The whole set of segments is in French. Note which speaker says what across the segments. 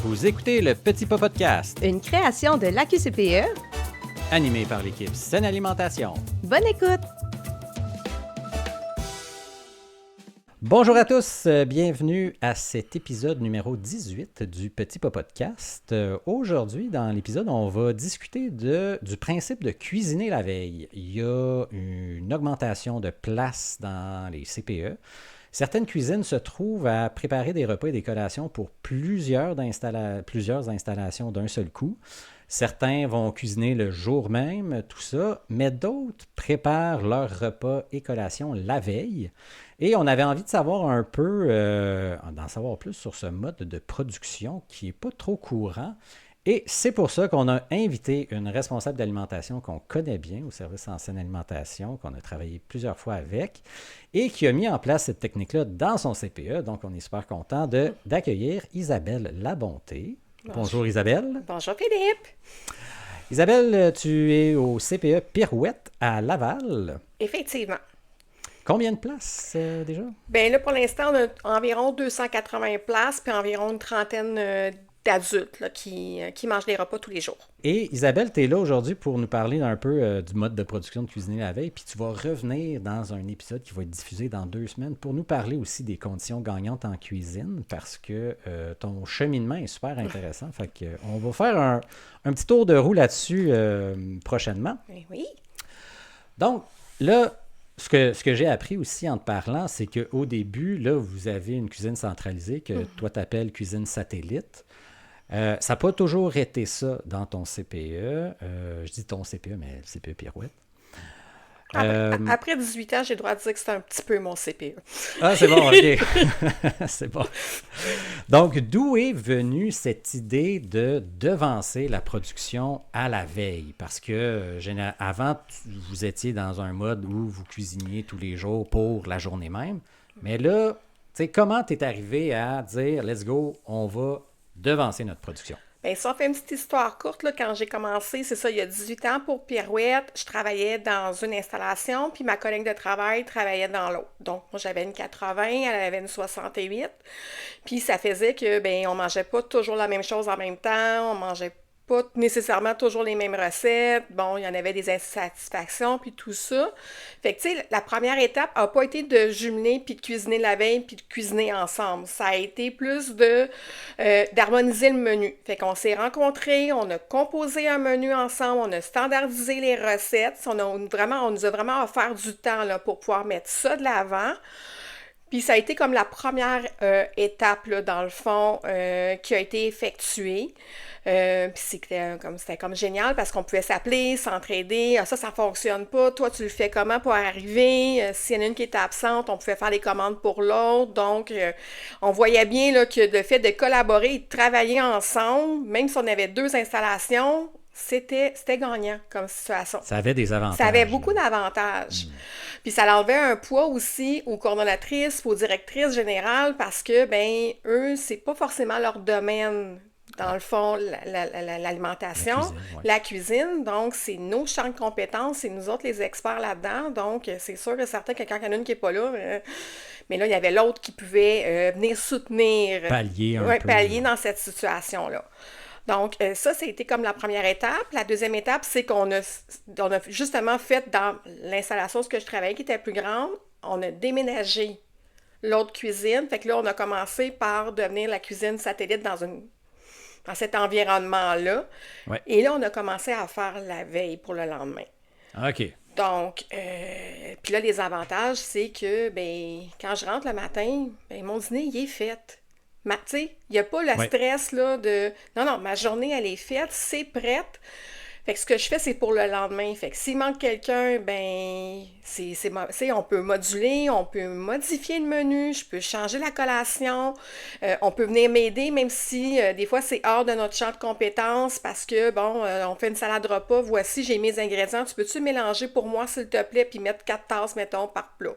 Speaker 1: Vous écoutez le Petit Pas Podcast,
Speaker 2: Une création de l'AQCPE.
Speaker 1: animé par l'équipe Saine Alimentation.
Speaker 2: Bonne écoute!
Speaker 1: Bonjour à tous, bienvenue à cet épisode numéro 18 du Petit Pas Podcast. Aujourd'hui, dans l'épisode, on va discuter du principe de cuisiner la veille. Il y a une augmentation de place dans les CPE. Certaines cuisines se trouvent à préparer des repas et des collations pour plusieurs installations d'un seul coup. Certains vont cuisiner le jour même, tout ça, mais d'autres préparent leurs repas et collations la veille. Et on avait envie de savoir un peu, d'en savoir plus sur ce mode de production qui n'est pas trop courant. Et c'est pour ça qu'on a invité une responsable d'alimentation qu'on connaît bien au service en saine alimentation, qu'on a travaillé plusieurs fois avec, et qui a mis en place cette technique-là dans son CPE. Donc, on est super content d'accueillir Isabelle Labonté. Bonjour Isabelle.
Speaker 2: Bonjour Philippe.
Speaker 1: Isabelle, tu es au CPE Pirouette à Laval.
Speaker 2: Effectivement.
Speaker 1: Combien de places déjà?
Speaker 2: Bien là, pour l'instant, on a environ 280 places, puis environ une trentaine d'adultes là, qui mangent des repas tous les jours.
Speaker 1: Et Isabelle, tu es là aujourd'hui pour nous parler un peu du mode de production de cuisiner la veille, puis tu vas revenir dans un épisode qui va être diffusé dans 2 semaines pour nous parler aussi des conditions gagnantes en cuisine, parce que ton cheminement est super intéressant. Fait que, on va faire un petit tour de roue là-dessus prochainement.
Speaker 2: Oui.
Speaker 1: Donc, là, ce que j'ai appris aussi en te parlant, c'est qu'au début, là, vous avez une cuisine centralisée que toi, tu appelles cuisine satellite. Ça n'a pas toujours été ça dans ton CPE. Je dis ton CPE, mais le CPE Pirouette.
Speaker 2: Après 18 ans, j'ai le droit de dire que c'est un petit peu mon CPE.
Speaker 1: Ah, c'est bon, OK. C'est bon. Donc, d'où est venue cette idée de devancer la production à la veille? Parce que, avant, vous étiez dans un mode où vous cuisiniez tous les jours pour la journée même. Mais là, tu sais, comment tu es arrivé à dire, let's go, on va devancer notre production?
Speaker 2: Bien, ça fait une petite histoire courte, là, quand j'ai commencé, c'est ça, il y a 18 ans pour Pirouette, je travaillais dans une installation, puis ma collègue de travail travaillait dans l'autre. Donc, moi, j'avais une 80, elle avait une 68, puis ça faisait que, bien, on mangeait pas toujours la même chose en même temps, on mangeait pas nécessairement toujours les mêmes recettes. Bon, il y en avait des insatisfactions, puis tout ça. Fait que, tu sais, la première étape n'a pas été de jumeler, puis de cuisiner la veille, puis de cuisiner ensemble. Ça a été plus d'harmoniser le menu. Fait qu'on s'est rencontrés, on a composé un menu ensemble, on a standardisé les recettes. On nous a vraiment offert du temps là, pour pouvoir mettre ça de l'avant. Puis ça a été comme la première étape, là, dans le fond, qui a été effectuée. Puis c'était comme génial parce qu'on pouvait s'appeler, s'entraider. Ah, ça fonctionne pas. Toi, tu le fais comment pour arriver? S'il y en a une qui était absente, on pouvait faire les commandes pour l'autre. Donc, on voyait bien là, que le fait de collaborer et de travailler ensemble, même si on avait 2 installations, c'était gagnant comme situation.
Speaker 1: Ça avait des avantages.
Speaker 2: Ça avait beaucoup d'avantages. Puis ça enlevait un poids aussi aux coordonnatrices, aux directrices générales, parce que, ben eux, c'est pas forcément leur domaine. Dans le fond, l'alimentation, la cuisine. Donc, c'est nos champs de compétences, c'est nous autres les experts là-dedans. Donc, c'est sûr que certains, que quand il y en a une qui n'est pas là, mais là, il y avait l'autre qui pouvait venir soutenir.
Speaker 1: Pallier un peu.
Speaker 2: Pallier dans cette situation-là. Donc, ça a été comme la première étape. La deuxième étape, c'est qu'on a justement fait dans l'installation où je travaillais, qui était plus grande, on a déménagé l'autre cuisine. Fait que là, on a commencé par devenir la cuisine satellite dans cet environnement-là.
Speaker 1: Ouais.
Speaker 2: Et là, on a commencé à faire la veille pour le lendemain.
Speaker 1: OK.
Speaker 2: Donc, puis là, les avantages, c'est que, ben, quand je rentre le matin, ben, mon dîner, il est fait. Tu sais, il n'y a pas le stress, là, de... Non, ma journée, elle est faite, c'est prête. Fait que ce que je fais, c'est pour le lendemain. Fait que s'il manque quelqu'un, ben, on peut moduler, on peut modifier le menu, je peux changer la collation, on peut venir m'aider, même si des fois c'est hors de notre champ de compétences parce que, bon, on fait une salade repas, voici, j'ai mes ingrédients, tu peux-tu mélanger pour moi, s'il te plaît, puis mettre 4 tasses, mettons, par plat.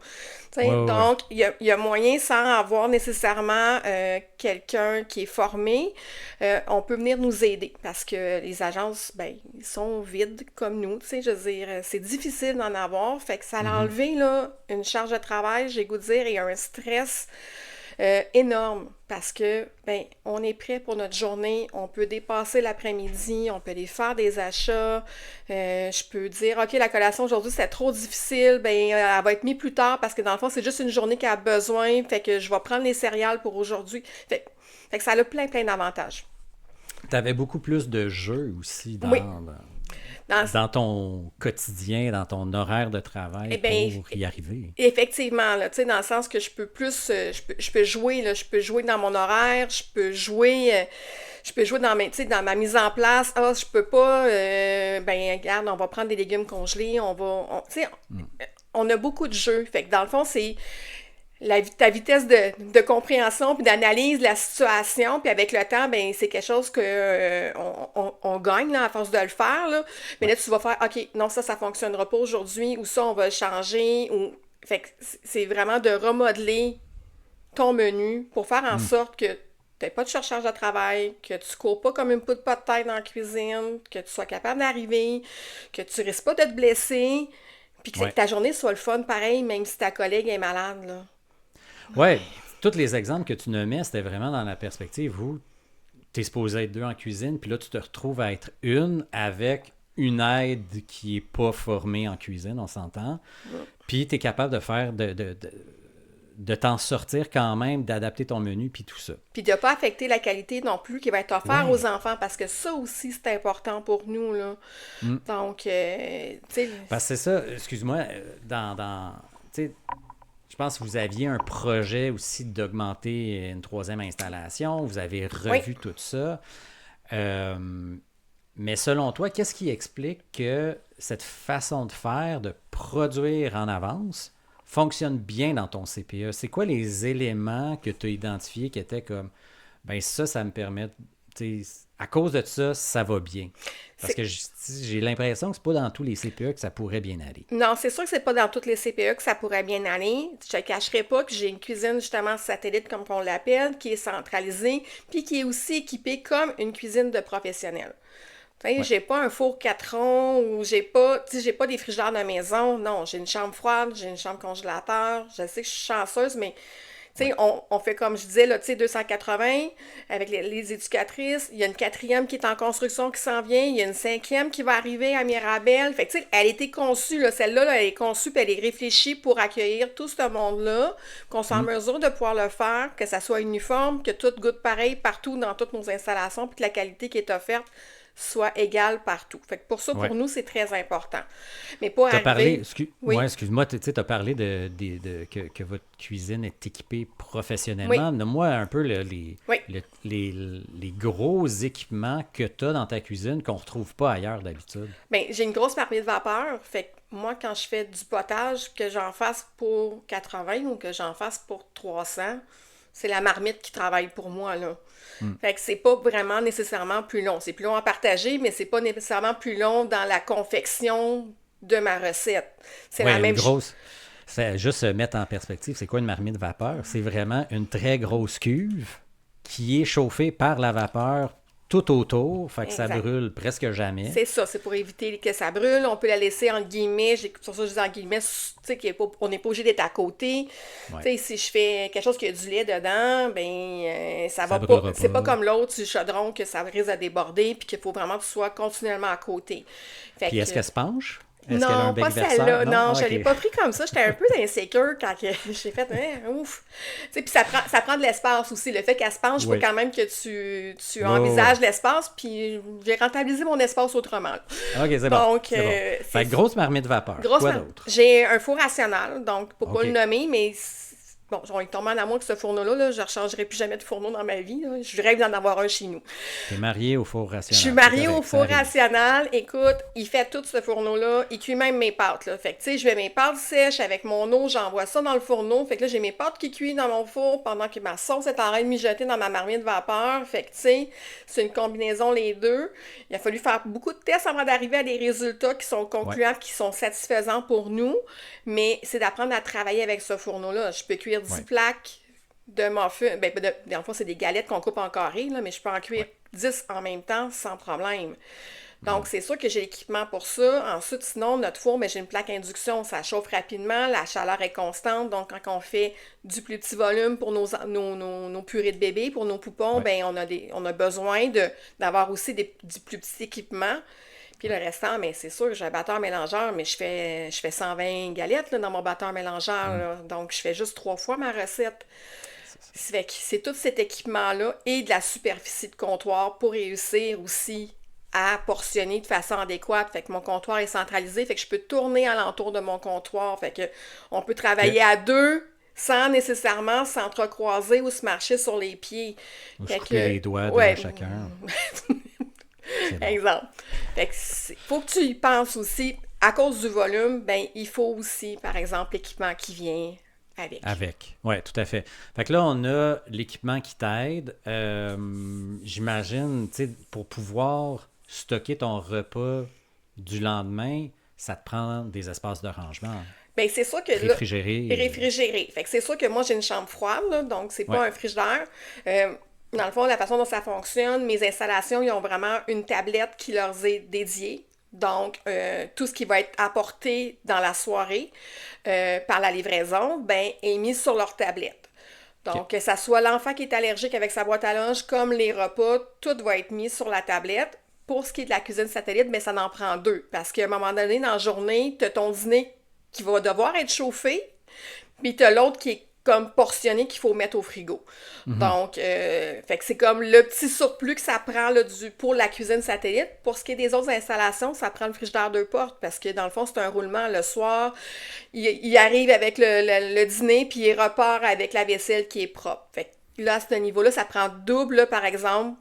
Speaker 2: Donc, il y a moyen, sans avoir nécessairement quelqu'un qui est formé, on peut venir nous aider parce que les agences, ben, ils sont vides comme nous, tu sais, je veux dire, c'est difficile d'en avoir, fait que ça a enlevé, là, une charge de travail, j'ai goût de dire, et un stress énorme parce que, ben, on est prêt pour notre journée, on peut dépasser l'après-midi, on peut aller faire des achats, je peux dire, OK, la collation aujourd'hui, c'est trop difficile, ben, elle va être mise plus tard parce que dans le fond, c'est juste une journée qu'elle a besoin, fait que je vais prendre les céréales pour aujourd'hui. Fait que ça a plein d'avantages.
Speaker 1: Tu avais beaucoup plus de jeux aussi
Speaker 2: Oui.
Speaker 1: dans ton quotidien, dans ton horaire de travail
Speaker 2: Eh bien,
Speaker 1: pour y arriver.
Speaker 2: effectivement, là, tu sais, dans le sens que je peux plus, je peux jouer, là, je peux jouer dans mon horaire, je peux jouer dans tu sais, dans ma mise en place. Ah, je peux pas, ben, regarde, on va prendre des légumes congelés, tu sais, on a beaucoup de jeux. Fait que dans le fond, c'est ta vitesse de compréhension puis d'analyse de la situation, puis avec le temps, ben c'est quelque chose que on gagne là, à force de le faire. Là. Mais là, tu vas faire, OK, non, ça fonctionnera pas aujourd'hui, ou ça, on va le changer. Ou... Fait que c'est vraiment de remodeler ton menu pour faire en sorte que tu n'aies pas de surcharge de travail, que tu cours pas comme une poudre pas de tête dans la cuisine, que tu sois capable d'arriver, que tu risques pas de te blesser, puis que ta journée soit le fun pareil, même si ta collègue est malade, là.
Speaker 1: Oui, tous les exemples que tu nommais, c'était vraiment dans la perspective où tu es supposé être deux en cuisine, puis là, tu te retrouves à être une avec une aide qui n'est pas formée en cuisine, on s'entend. Puis tu es capable de faire, de t'en sortir quand même, d'adapter ton menu, puis tout ça.
Speaker 2: Puis de ne pas affecter la qualité non plus qui va être offerte aux enfants, parce que ça aussi, c'est important pour nous, là. Donc, tu sais...
Speaker 1: Parce que c'est ça, excuse-moi, tu sais, je pense que vous aviez un projet aussi d'augmenter une troisième installation. Vous avez revu tout ça. Mais selon toi, qu'est-ce qui explique que cette façon de faire, de produire en avance, fonctionne bien dans ton CPE? C'est quoi les éléments que tu as identifiés qui étaient comme, ben ça me permet, à cause de ça, ça va bien? Parce que j'ai l'impression que c'est pas dans tous les CPE que ça pourrait bien aller.
Speaker 2: Non, c'est sûr que c'est pas dans toutes les CPE que ça pourrait bien aller. Je te cacherai pas que j'ai une cuisine justement satellite, comme on l'appelle, qui est centralisée, puis qui est aussi équipée comme une cuisine de professionnels. J'ai pas un four 4 ronds ou j'ai pas des frigidaires de maison. Non, j'ai une chambre froide, j'ai une chambre congélateur. Je sais que je suis chanceuse, mais on fait comme je disais, là, 280 avec les éducatrices. Il y a une quatrième qui est en construction qui s'en vient. Il y a une cinquième qui va arriver à Mirabel. Fait que, elle a été conçue, là, celle-là, là, elle est conçue puis elle est réfléchie pour accueillir tout ce monde-là, qu'on soit en mesure de pouvoir le faire, que ça soit uniforme, que tout goûte pareil partout dans toutes nos installations, puis que la qualité qui est offerte soit égale partout. Fait que pour ça, pour nous, c'est très important. Mais pour arriver...
Speaker 1: Excuse-moi, tu as parlé que votre cuisine est équipée professionnellement. Donne-moi un peu les gros équipements que tu as dans ta cuisine qu'on ne retrouve pas ailleurs d'habitude.
Speaker 2: Bien, j'ai une grosse marmite vapeur. Fait que moi, quand je fais du potage, que j'en fasse pour 80 ou que j'en fasse pour 300, c'est la marmite qui travaille pour moi, là. Fait que c'est pas vraiment nécessairement plus long. C'est plus long à partager, mais c'est pas nécessairement plus long dans la confection de ma recette. C'est la même chose.
Speaker 1: C'est juste se mettre en perspective, c'est quoi une marmite vapeur? C'est vraiment une très grosse cuve qui est chauffée par la vapeur tout autour, fait que ça brûle presque jamais.
Speaker 2: C'est ça, c'est pour éviter que ça brûle. On peut la laisser en guillemets, sur ça je dis en guillemets, tu sais, on n'est pas obligé d'être à côté. Tu sais, si je fais quelque chose qui a du lait dedans, ben ça va pas. C'est pas comme l'autre du chaudron que ça risque de déborder puis qu'il faut vraiment que tu sois continuellement à côté.
Speaker 1: Puis est-ce qu'elle se penche?
Speaker 2: Non, pas celle-là. Non, je ne l'ai pas pris comme ça. J'étais un peu insécure quand j'ai fait ouf. Puis ça prend de l'espace aussi. Le fait qu'elle se penche, il faut quand même que tu envisages l'espace. Puis j'ai rentabilisé mon espace autrement.
Speaker 1: OK, c'est bon. Donc, fait que grosse marmite vapeur. Quoi d'autre?
Speaker 2: J'ai un four rationnel, donc pour pas le nommer, mais bon, on est tombé en amour avec ce fourneau-là. Là. Je ne rechangerai plus jamais de fourneau dans ma vie. Là. Je rêve d'en avoir un chez nous.
Speaker 1: Tu es mariée au four rationnel.
Speaker 2: Je suis mariée au four rationnel. Écoute, il fait tout ce fourneau-là. Il cuit même mes pâtes. Là. Fait que, tu sais, je mets mes pâtes sèches avec mon eau. J'envoie ça dans le fourneau. Fait que là, j'ai mes pâtes qui cuisent dans mon four pendant que ma sauce est en train de mijoter dans ma marmite vapeur. Fait que, tu sais, c'est une combinaison les deux. Il a fallu faire beaucoup de tests avant d'arriver à des résultats qui sont concluants, qui sont satisfaisants pour nous. Mais c'est d'apprendre à travailler avec ce fourneau-là. Je peux cuire 10 plaques de muffins. Dans le fond, c'est des galettes qu'on coupe en carré, là, mais je peux en cuire 10 en même temps sans problème. Donc, c'est sûr que j'ai l'équipement pour ça. Ensuite, sinon, notre four, j'ai une plaque induction, ça chauffe rapidement, la chaleur est constante. Donc, quand on fait du plus petit volume pour nos purées de bébé, pour nos poupons,
Speaker 1: Ouais.
Speaker 2: on a besoin d'avoir aussi du plus petit équipement. Puis le restant, mais c'est sûr que j'ai un batteur mélangeur, mais je fais 120 galettes là, dans mon batteur mélangeur. Là. Donc, je fais juste 3 fois ma recette. Fait que c'est tout cet équipement-là et de la superficie de comptoir pour réussir aussi à portionner de façon adéquate. Fait que mon comptoir est centralisé, fait que je peux tourner alentour de mon comptoir. Fait que on peut travailler à deux sans nécessairement s'entrecroiser ou se marcher sur les pieds.
Speaker 1: Ou se
Speaker 2: Fait
Speaker 1: couper les
Speaker 2: que,
Speaker 1: doigts de
Speaker 2: ouais,
Speaker 1: chacun. C'est bon.
Speaker 2: exemple. Fait que faut que tu y penses aussi. À cause du volume, il faut aussi, par exemple, l'équipement qui vient avec.
Speaker 1: Avec. Oui, tout à fait. Fait que là, on a l'équipement qui t'aide. J'imagine, tu sais, pour pouvoir stocker ton repas du lendemain, ça te prend des espaces de rangement.
Speaker 2: C'est sûr que là,
Speaker 1: Réfrigéré.
Speaker 2: réfrigéré. Fait que c'est sûr que moi j'ai une chambre froide, là, donc c'est
Speaker 1: Ouais.
Speaker 2: pas un frigidaire. Dans le fond, la façon dont ça fonctionne, mes installations, ils ont vraiment une tablette qui leur est dédiée. Donc, tout ce qui va être apporté dans la soirée par la livraison, est mis sur leur tablette. Donc, que ça soit l'enfant qui est allergique avec sa boîte à linge, comme les repas, tout va être mis sur la tablette. Pour ce qui est de la cuisine satellite, ça en prend deux. Parce qu'à un moment donné, dans la journée, tu as ton dîner qui va devoir être chauffé, puis tu as l'autre qui est comme portionné qu'il faut mettre au frigo. Donc, fait que c'est comme le petit surplus que ça prend là, pour la cuisine satellite. Pour ce qui est des autres installations, ça prend le frigidaire deux portes parce que dans le fond, c'est un roulement le soir. Il arrive avec le dîner puis il repart avec la vaisselle qui est propre. Fait que là, à ce niveau-là, ça prend double, là, par exemple,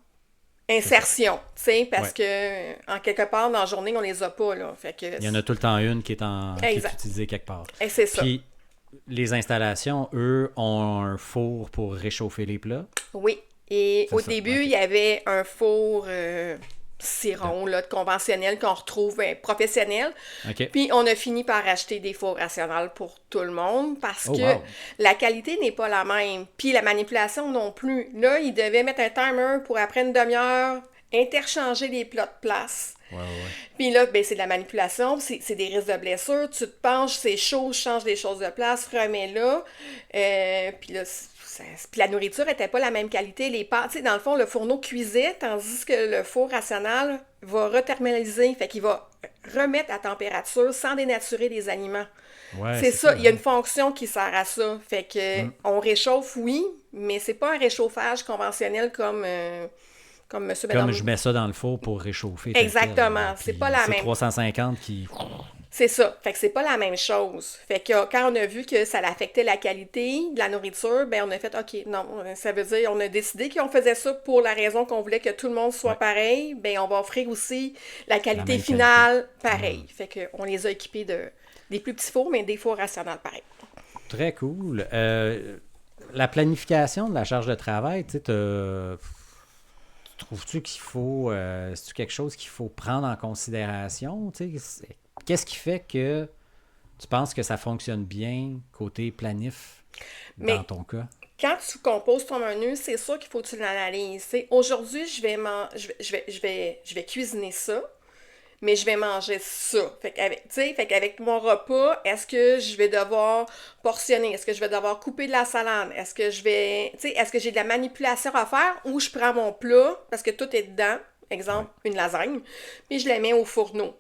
Speaker 2: insertion, tu sais, parce que en quelque part, dans la journée, on les a pas, là. Fait que,
Speaker 1: Il y en a tout le temps une qui est utilisée quelque part.
Speaker 2: Et c'est ça.
Speaker 1: Puis, les installations, eux, ont un four pour réchauffer les plats.
Speaker 2: Oui. Et
Speaker 1: C'est
Speaker 2: au
Speaker 1: ça,
Speaker 2: début,
Speaker 1: ok.
Speaker 2: il y avait un four ciron, là, conventionnel qu'on retrouve professionnel.
Speaker 1: OK.
Speaker 2: Puis on a fini par acheter des fours rationnels pour tout le monde parce
Speaker 1: Oh,
Speaker 2: que
Speaker 1: wow.
Speaker 2: la qualité n'est pas la même. Puis la manipulation non plus. Là, ils devaient mettre un timer pour après une demi-heure interchanger les plats de place.
Speaker 1: Ouais.
Speaker 2: Puis là, c'est de la manipulation, c'est des risques de blessure. Tu te penches, c'est chaud, change les choses de place, remets là. Puis là, puis la nourriture était pas la même qualité. Les pâtes, tu sais, dans le fond, le fourneau cuisait, tandis que le four rationnel va rethermaliser. Fait qu'il va remettre à température sans dénaturer les aliments.
Speaker 1: Ouais,
Speaker 2: c'est ça, il y a
Speaker 1: hein.
Speaker 2: une fonction qui sert à ça. Fait que on réchauffe, oui, mais c'est pas un réchauffage conventionnel comme monsieur,
Speaker 1: Comme
Speaker 2: madame.
Speaker 1: je mets ça dans le four pour réchauffer. tel
Speaker 2: Exactement,
Speaker 1: quel,
Speaker 2: c'est
Speaker 1: puis
Speaker 2: pas la
Speaker 1: c'est
Speaker 2: même.
Speaker 1: 350 qui...
Speaker 2: C'est ça. Fait que c'est pas la même chose. Fait que quand on a vu que ça affectait la qualité de la nourriture, on a fait OK, non, ça veut dire on a décidé qu'on faisait ça pour la raison qu'on voulait que tout le monde soit pareil, on va offrir aussi la qualité
Speaker 1: même
Speaker 2: finale pareil. Fait que on les a équipés des plus petits fours, mais des fours rationnels pareil.
Speaker 1: Très cool. La planification de la charge de travail, tu sais, trouves-tu qu'il faut... c'est-tu quelque chose qu'il faut prendre en considération? Tu sais, qu'est-ce qui fait que tu penses que ça fonctionne bien côté planif dans ton cas?
Speaker 2: Quand tu composes ton menu, c'est sûr qu'il faut que tu l'analyses. Aujourd'hui, je vais cuisiner ça, mais je vais manger ça. Fait qu'avec mon repas, est-ce que je vais devoir portionner? Est-ce que je vais devoir couper de la salade? Est-ce que est-ce que j'ai de la manipulation à faire ou je prends mon plat, parce que tout est dedans, exemple, une lasagne, puis je la mets au fourneau.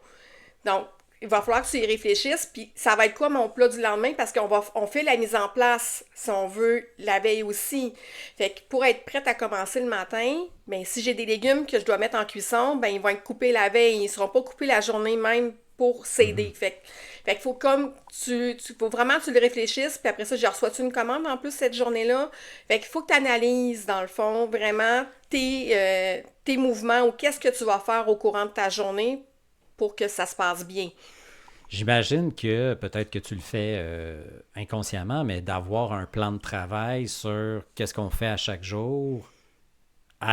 Speaker 2: Donc, il va falloir que tu y réfléchisses, puis ça va être quoi mon plat du lendemain, parce on fait la mise en place, si on veut, la veille aussi. Fait que pour être prête à commencer le matin, si j'ai des légumes que je dois mettre en cuisson, ils vont être coupés la veille, ils seront pas coupés la journée même pour s'aider. Fait qu'il faut comme faut vraiment que tu le réfléchisses, puis après ça, je reçois-tu une commande en plus cette journée-là? Fait qu'il faut que tu analyses, dans le fond, vraiment tes mouvements ou qu'est-ce que tu vas faire au courant de ta journée pour que ça se passe bien.
Speaker 1: J'imagine que peut-être que tu le fais inconsciemment, mais d'avoir un plan de travail sur qu'est-ce qu'on fait à chaque jour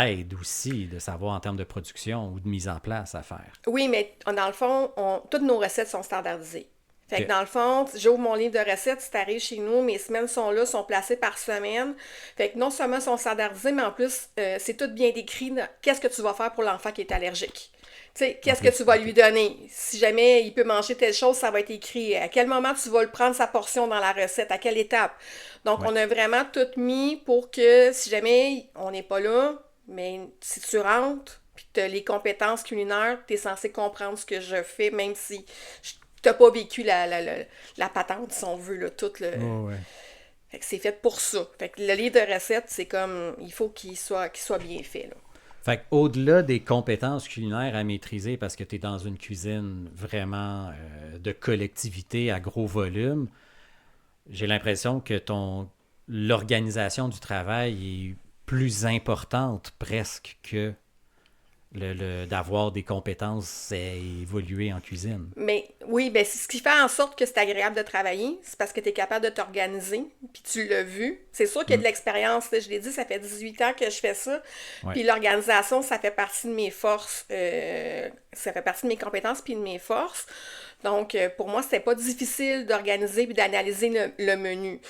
Speaker 1: aide aussi de savoir en termes de production ou de mise en place à faire.
Speaker 2: Oui, mais dans le fond, toutes nos recettes sont standardisées. Fait que
Speaker 1: OK.
Speaker 2: dans le fond, j'ouvre mon livre de recettes, si t'arrives chez nous, mes semaines sont là, sont placées par semaine. Fait que non seulement sont standardisées, mais en plus, c'est tout bien décrit. Qu'est-ce que tu vas faire pour l'enfant qui est allergique? Tu sais,
Speaker 1: En
Speaker 2: qu'est-ce que tu
Speaker 1: plus,
Speaker 2: vas
Speaker 1: OK.
Speaker 2: lui donner? Si jamais il peut manger telle chose, ça va être écrit. À quel moment tu vas le prendre sa portion dans la recette? À quelle étape? Donc,
Speaker 1: Ouais.
Speaker 2: on a vraiment tout mis pour que si jamais on n'est pas là, mais si tu rentres, puis tu as les compétences culinaires, tu es censé comprendre ce que je fais, même si t'as pas vécu la patente, si on veut, là, tout le...
Speaker 1: Oh, ouais.
Speaker 2: Fait que c'est fait pour ça. Fait que le livre de recettes, c'est comme... Il faut qu'il soit bien fait, là.
Speaker 1: Fait qu'au-delà des compétences culinaires à maîtriser, parce que tu es dans une cuisine vraiment de collectivité à gros volume, j'ai l'impression que l'organisation du travail est plus importante presque que d'avoir des compétences à évoluer en cuisine.
Speaker 2: Mais oui, ben c'est ce qui fait en sorte que c'est agréable de travailler, c'est parce que tu es capable de t'organiser, puis tu l'as vu. C'est sûr qu'il y a de
Speaker 1: Mm.
Speaker 2: l'expérience, là, je l'ai dit, ça fait 18 ans que je fais ça,
Speaker 1: Ouais.
Speaker 2: puis l'organisation, ça fait partie de mes forces, ça fait partie de mes compétences puis de mes forces. Donc, pour moi, c'était pas difficile d'organiser puis d'analyser le menu.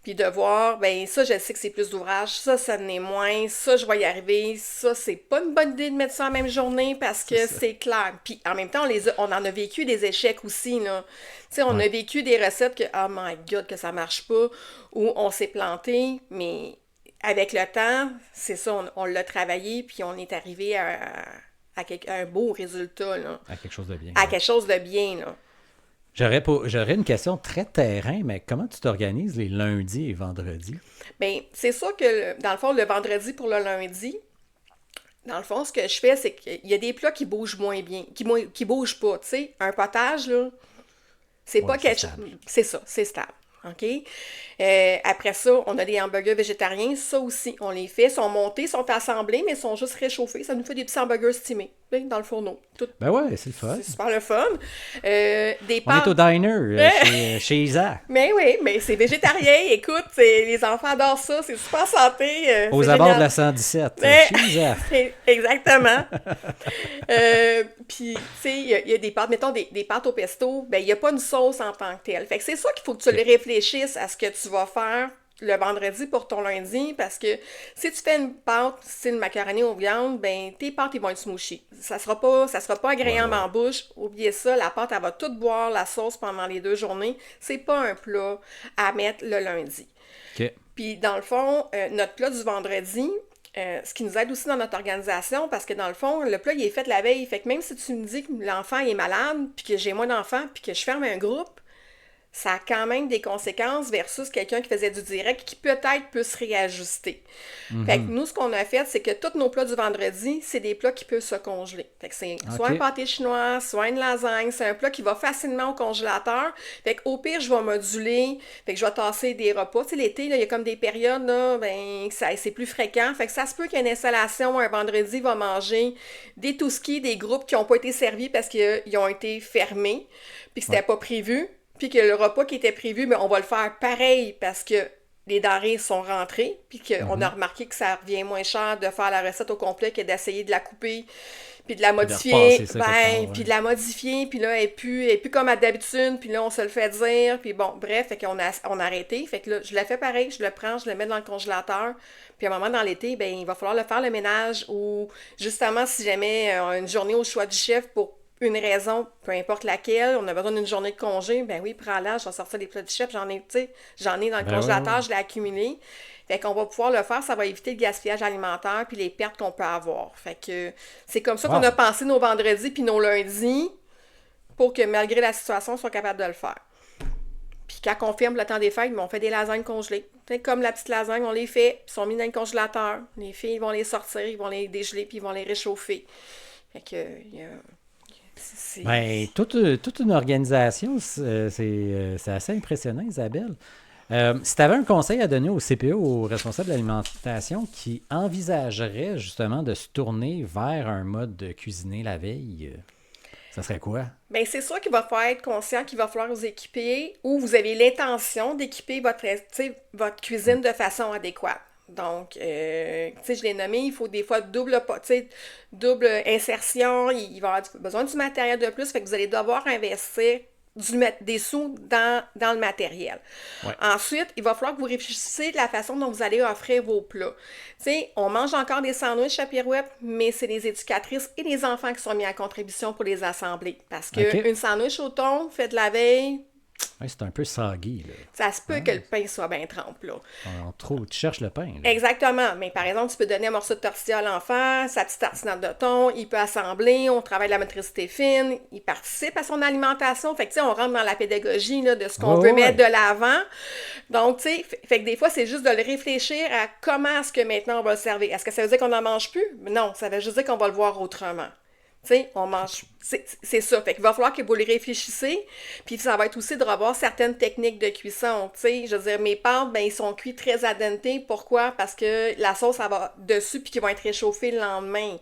Speaker 2: Puis de voir, ben ça, je sais que c'est plus d'ouvrage, ça n'est moins, ça, je vais y arriver, ça, c'est pas une bonne idée de mettre ça en même journée parce
Speaker 1: C'est
Speaker 2: que
Speaker 1: ça.
Speaker 2: c'est clair. Puis en même temps, on en a vécu des échecs aussi, là. Tu sais, on
Speaker 1: Ouais.
Speaker 2: a vécu des recettes que, oh my god, que ça marche pas, ou on s'est planté, mais avec le temps, c'est ça, on l'a travaillé, puis on est arrivé à un beau résultat, là.
Speaker 1: À quelque chose de bien.
Speaker 2: À
Speaker 1: Ouais.
Speaker 2: quelque chose de bien, là.
Speaker 1: J'aurais une question très terrain, mais comment tu t'organises les lundis et vendredis?
Speaker 2: Bien, c'est sûr que, dans le fond, le vendredi pour le lundi, dans le fond, ce que je fais, c'est qu'il y a des plats qui bougent moins bien, qui bougent pas, tu sais. Un potage, là, c'est
Speaker 1: Ouais,
Speaker 2: pas
Speaker 1: c'est
Speaker 2: quelque chose...
Speaker 1: stable.
Speaker 2: C'est ça, c'est stable, OK? Après ça, on a des hamburgers végétariens, ça aussi, on les fait, sont montés, sont assemblés, mais sont juste réchauffés. Ça nous fait des petits hamburgers steamés, tu sais, dans le fourneau. Tout,
Speaker 1: Ben ouais, c'est le fun.
Speaker 2: c'est super le fun. Des
Speaker 1: On est au
Speaker 2: pâtes...
Speaker 1: diner chez Isa,
Speaker 2: Mais oui, mais c'est végétarien, écoute, les enfants adorent ça, c'est super santé,
Speaker 1: aux
Speaker 2: c'est
Speaker 1: abords de
Speaker 2: génial.
Speaker 1: la 117,
Speaker 2: Mais,
Speaker 1: chez Isa.
Speaker 2: exactement. Puis, tu sais, il y a des pâtes, mettons des pâtes au pesto, ben, il n'y a pas une sauce en tant que telle. Fait que c'est ça qu'il faut que tu
Speaker 1: OK.
Speaker 2: le réfléchisses à ce que tu vas faire le vendredi pour ton lundi, parce que si tu fais une pâte style macaroni aux viandes, ben, tes pâtes, ils vont être smooshy. Ça sera pas
Speaker 1: Ouais,
Speaker 2: agréable
Speaker 1: ouais,
Speaker 2: en
Speaker 1: ouais.
Speaker 2: bouche. Oubliez ça, la pâte, elle va toute boire la sauce pendant les 2 journées. C'est pas un plat à mettre le lundi.
Speaker 1: OK.
Speaker 2: Puis, dans le fond, notre plat du vendredi, ce qui nous aide aussi dans notre organisation, parce que dans le fond, le plat, il est fait la veille. Fait que même si tu me dis que l'enfant est malade, puis que j'ai moins d'enfants, puis que je ferme un groupe, ça a quand même des conséquences versus quelqu'un qui faisait du direct qui peut-être peut se réajuster. Fait que
Speaker 1: Mhm.
Speaker 2: nous, ce qu'on a fait, c'est que tous nos plats du vendredi, c'est des plats qui peuvent se congeler. Fait que c'est soit un
Speaker 1: OK.
Speaker 2: pâté chinois, soit une lasagne, c'est un plat qui va facilement au congélateur. Fait qu'au pire, je vais moduler, fait que je vais tasser des repas. Tu sais, l'été, là, il y a comme des périodes, là, ben, c'est plus fréquent. Fait que ça se peut qu'il y ait une installation un vendredi, va manger des touskis, des groupes qui n'ont pas été servis parce qu'ils ont été fermés, puis que c'était
Speaker 1: Ouais.
Speaker 2: pas prévu. Puis que le repas qui était prévu, mais on va le faire pareil parce que les denrées sont rentrées, puis qu'on a
Speaker 1: Mhm.
Speaker 2: remarqué que ça revient moins cher de faire la recette au complet que d'essayer de la couper, puis de la
Speaker 1: Puis de repasser
Speaker 2: modifier,
Speaker 1: ça quelque part,
Speaker 2: ben, puis
Speaker 1: ouais.
Speaker 2: de la modifier, puis là, elle est plus comme à d'habitude, puis là, on se le fait dire, puis bon, bref, fait qu'on a arrêté, fait que là, je la fais pareil, je le prends, je le mets dans le congélateur, puis à un moment dans l'été, ben, il va falloir le faire le ménage, ou justement, si jamais une journée au choix du chef pour une raison, peu importe laquelle, on a besoin d'une journée de congé, ben oui, prends-la, je vais sortir des plats du chef, j'en ai, tu sais, j'en ai dans le
Speaker 1: Ben ouais, ouais.
Speaker 2: congélateur, je l'ai accumulé. Fait qu'on va pouvoir le faire, ça va éviter le gaspillage alimentaire puis les pertes qu'on peut avoir. Fait que c'est comme ça qu'on a
Speaker 1: Wow.
Speaker 2: pensé nos vendredis puis nos lundis pour que malgré la situation, on soit capable de le faire. Puis quand on ferme le temps des fêtes, on fait des lasagnes congelées. T'sais, comme la petite lasagne, on les fait, puis ils sont mis dans le congélateur. Les filles vont les sortir, ils vont les dégeler, puis ils vont les réchauffer. Fait que, c'est...
Speaker 1: Ben, toute une organisation, c'est assez impressionnant, Isabelle. Si tu avais un conseil à donner au CPE, au responsable de l'alimentation, qui envisagerait justement de se tourner vers un mode de cuisiner la veille, ça serait quoi?
Speaker 2: Bien, c'est sûr qu'il va falloir être conscient qu'il va falloir vous équiper ou vous avez l'intention d'équiper votre cuisine de façon adéquate. Donc, tu sais, je l'ai nommé, il faut des fois double insertion, il va y avoir besoin du matériel de plus, fait que vous allez devoir investir des sous dans le matériel.
Speaker 1: Ouais.
Speaker 2: Ensuite, il va falloir que vous réfléchissiez de la façon dont vous allez offrir vos plats. Tu sais, on mange encore des sandwichs à Pirouette, mais c'est les éducatrices et les enfants qui sont mis à contribution pour les assembler. Parce que une sandwich au thon fait de la veille,
Speaker 1: Ouais, c'est un peu soggy, là.
Speaker 2: ça se peut que le pain soit bien trempé, là.
Speaker 1: Tu cherches le pain, là.
Speaker 2: Exactement. Mais par exemple, tu peux donner un morceau de tortilla à l'enfant, sa petite tartinade de thon, il peut assembler, on travaille la motricité fine, il participe à son alimentation. Fait que, tu sais, on rentre dans la pédagogie là, de ce qu'on veut mettre de l'avant. Donc, tu sais, fait que des fois, c'est juste de le réfléchir à comment est-ce que maintenant on va le servir. Est-ce que ça veut dire qu'on n'en mange plus? Non, ça veut juste dire qu'on va le voir autrement. Tu sais, on mange. C'est ça. Fait qu'il va falloir que vous les réfléchissez. Puis ça va être aussi de revoir certaines techniques de cuisson. Tu sais, je veux dire, mes pâtes, ben, ils sont cuits très al dente. Pourquoi? Parce que la sauce, elle va dessus puis qu'ils vont être réchauffés le lendemain.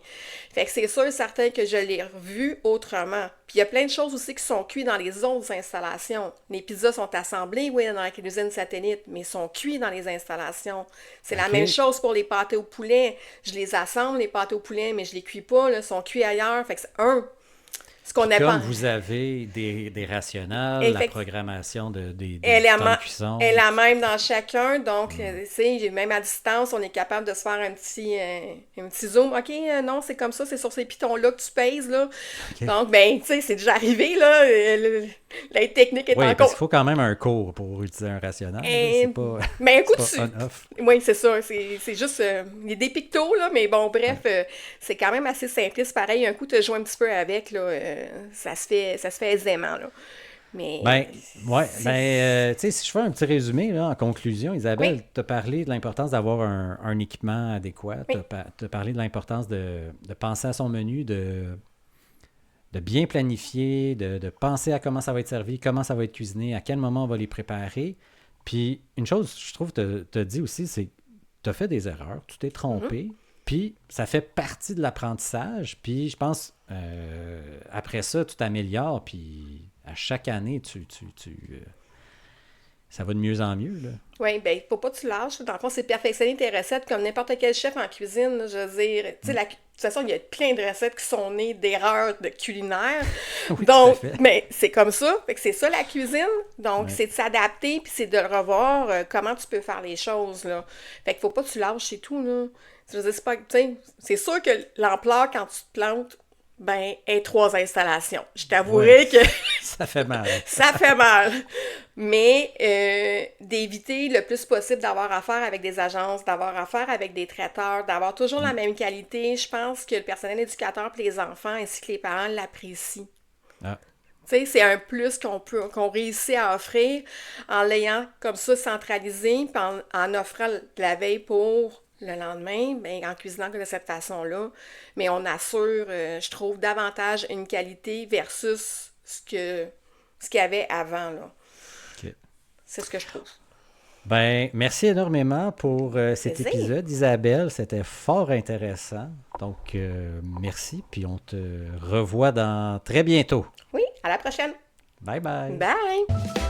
Speaker 2: Fait que c'est sûr et certain que je l'ai revu autrement. Puis il y a plein de choses aussi qui sont cuites dans les autres installations. Les pizzas sont assemblées, oui, dans la cuisine satellite, mais ils sont cuits dans les installations. C'est la même chose pour les pâtés au poulet. Je les assemble, les pâtés au poulet, mais je les cuis pas, là, ils sont cuits ailleurs. Fait que c'est ce qu'on
Speaker 1: Comme vous avez des rationnels, la programmation des temps de cuisson.
Speaker 2: Elle est la même dans chacun. Donc, tu sais, même à distance, on est capable de se faire un petit zoom. OK, non, c'est comme ça, c'est sur ces pitons-là que tu pèses, là. Okay. Donc, ben, tu sais, c'est déjà arrivé, là. La technique est
Speaker 1: parce qu'il faut quand même un cours pour utiliser un rationnel. C'est pas,
Speaker 2: mais un coup
Speaker 1: c'est pas on-off.
Speaker 2: Oui, c'est ça. C'est juste des pictos, là. Mais bon, bref, c'est quand même assez simpliste. Pareil, un coup, tu joues un petit peu avec, là. Ça se fait aisément, là. Mais,
Speaker 1: tu sais, si je fais un petit résumé, là, en conclusion, Isabelle, tu as parlé de l'importance d'avoir un équipement adéquat. Tu as parlé de l'importance de penser à son menu, de bien planifier, de penser à comment ça va être servi, comment ça va être cuisiné, à quel moment on va les préparer. Puis, une chose, je trouve, tu as dit aussi, c'est que tu as fait des erreurs, tu t'es trompé, puis ça fait partie de l'apprentissage. Puis, je pense, après ça, tu t'améliores, puis à chaque année, ça va de mieux en mieux, là.
Speaker 2: Oui, bien, faut pas que tu lâches. Dans le fond, c'est perfectionner tes recettes comme n'importe quel chef en cuisine. Là, je veux dire, tu sais, de toute façon, il y a plein de recettes qui sont nées d'erreurs de culinaires.
Speaker 1: Oui,
Speaker 2: donc, mais c'est comme ça. Fait que c'est ça la cuisine. Donc, c'est de s'adapter puis c'est de revoir comment tu peux faire les choses, là. Fait qu'il faut pas que tu lâches, c'est tout, là. Je veux dire, c'est pas, tu sais, c'est sûr que l'ampleur, quand tu te plantes, ben, est 3 installations. Je t'avouerai que...
Speaker 1: ça fait mal.
Speaker 2: Ça fait mal. Mais d'éviter le plus possible d'avoir affaire avec des agences, d'avoir affaire avec des traiteurs, d'avoir toujours la même qualité. Je pense que le personnel éducateur et les enfants ainsi que les parents l'apprécient.
Speaker 1: Ah.
Speaker 2: Tu sais, c'est un plus qu'on réussit à offrir en l'ayant comme ça centralisé, puis en offrant la veille pour le lendemain, ben, en cuisinant de cette façon-là. Mais on assure, je trouve, davantage une qualité versus ce qu'il y avait avant, là.
Speaker 1: Okay.
Speaker 2: C'est ce que je trouve.
Speaker 1: Ben, merci énormément pour cet épisode, Isabelle. C'était fort intéressant. Donc, merci. Puis on te revoit dans très bientôt.
Speaker 2: Oui, à la prochaine.
Speaker 1: Bye bye.
Speaker 2: Bye.